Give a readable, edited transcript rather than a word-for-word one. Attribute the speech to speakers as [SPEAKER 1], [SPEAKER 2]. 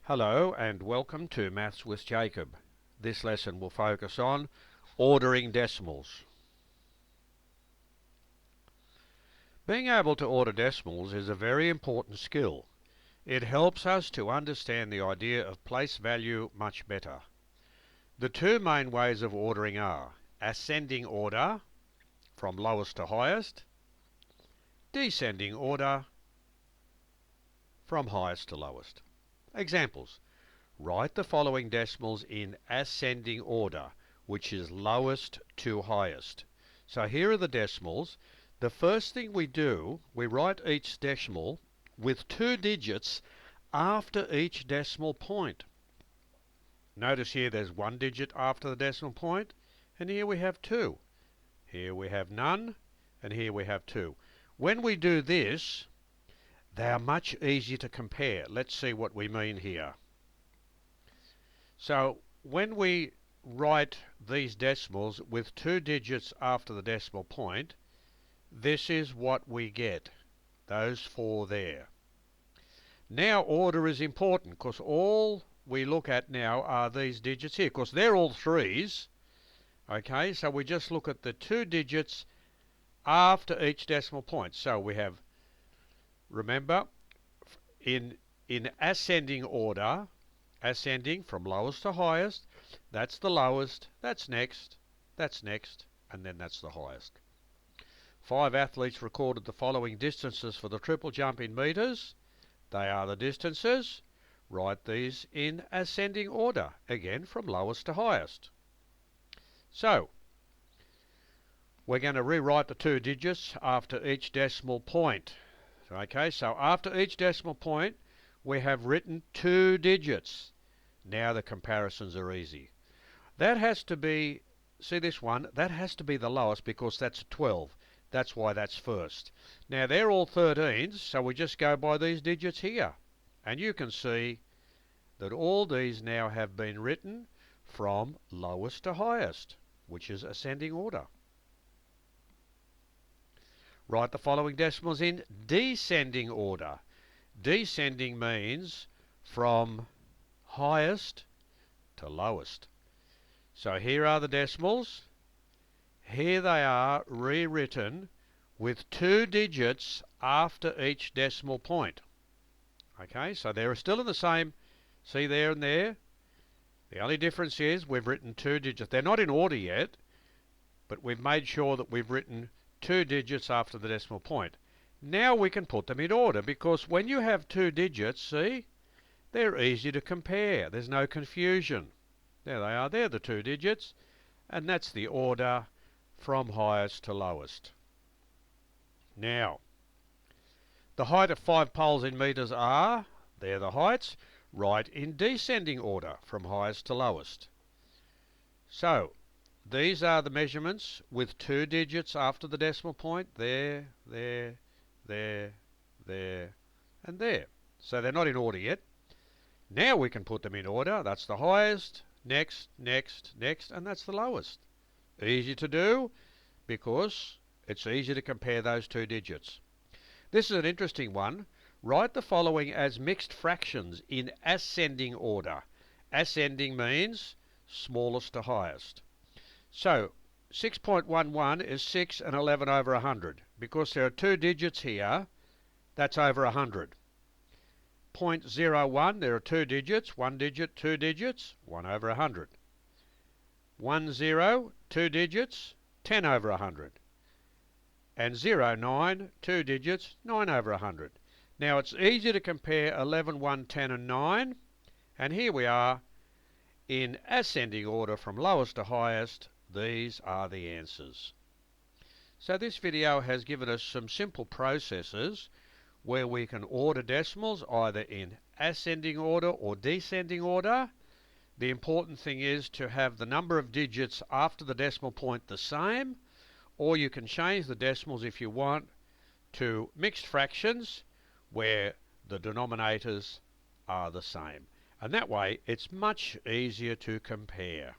[SPEAKER 1] Hello and welcome to Maths with Jacob. This lesson will focus on ordering decimals. Being able to order decimals is a very important skill. It helps us to understand the idea of place value much better. The two main ways of ordering are ascending order from lowest to highest, descending order from highest to lowest. Examples. Write the following decimals in ascending order, which is lowest to highest. So here are the decimals. The first thing we do, we write each decimal with 2 digits after each decimal point. Notice here there's 1 digit after the decimal point, and here we have 2. Here we have none, and here we have 2. When we do this, they are much easier to compare. Let's see what we mean here. So when we write these decimals with 2 digits after the decimal point, this is what we get, those 4 there. Now order is important because all we look at now are these digits here, because they're all 3's. Okay, so we just look at the 2 digits after each decimal point. So we have, remember, in ascending order, ascending from lowest to highest, that's the lowest, that's next, and then that's the highest. 5 athletes recorded the following distances for the triple jump in metres. They are the distances. Write these in ascending order, again from lowest to highest. So, we're going to rewrite the 2 digits after each decimal point. Okay, so after each decimal point, we have written 2 digits. Now the comparisons are easy. That has to be, see this one, that has to be the lowest because that's 12. That's why that's first. Now they're all 13s, so we just go by these digits here. And you can see that all these now have been written from lowest to highest, which is ascending order. Write the following decimals in descending order. Descending means from highest to lowest. So here are the decimals. Here they are rewritten with 2 digits after each decimal point. Okay, so they're still in the same, see there and there? The only difference is we've written 2 digits. They're not in order yet, but we've made sure that we've written 2 digits after the decimal point. Now we can put them in order, because when you have 2 digits, see, they're easy to compare. There's no confusion. There they are. They're the 2 digits. And that's the order from highest to lowest. Now, the height of 5 poles in metres are, they're the heights, write in descending order from highest to lowest. So, these are the measurements with 2 digits after the decimal point. There, there, there, there, and there. So they're not in order yet. Now we can put them in order. That's the highest, next, next, next, and that's the lowest. Easy to do because it's easy to compare those 2 digits. This is an interesting one. Write the following as mixed fractions in ascending order. Ascending means smallest to highest. So 6.11 is 6 and 11 over 100. Because there are 2 digits here, that's over 100. 0.01, there are 2 digits, 1 digit, 2 digits, 1 over 100. 10, 2 digits, 10 over 100. And 09, 2 digits, 9 over 100. Now it's easy to compare 11, 1, 10 and 9. And here we are in ascending order from lowest to highest. These are the answers. So this video has given us some simple processes where we can order decimals either in ascending order or descending order. The important thing is to have the number of digits after the decimal point the same, or you can change the decimals if you want to mixed fractions where the denominators are the same. And that way it's much easier to compare.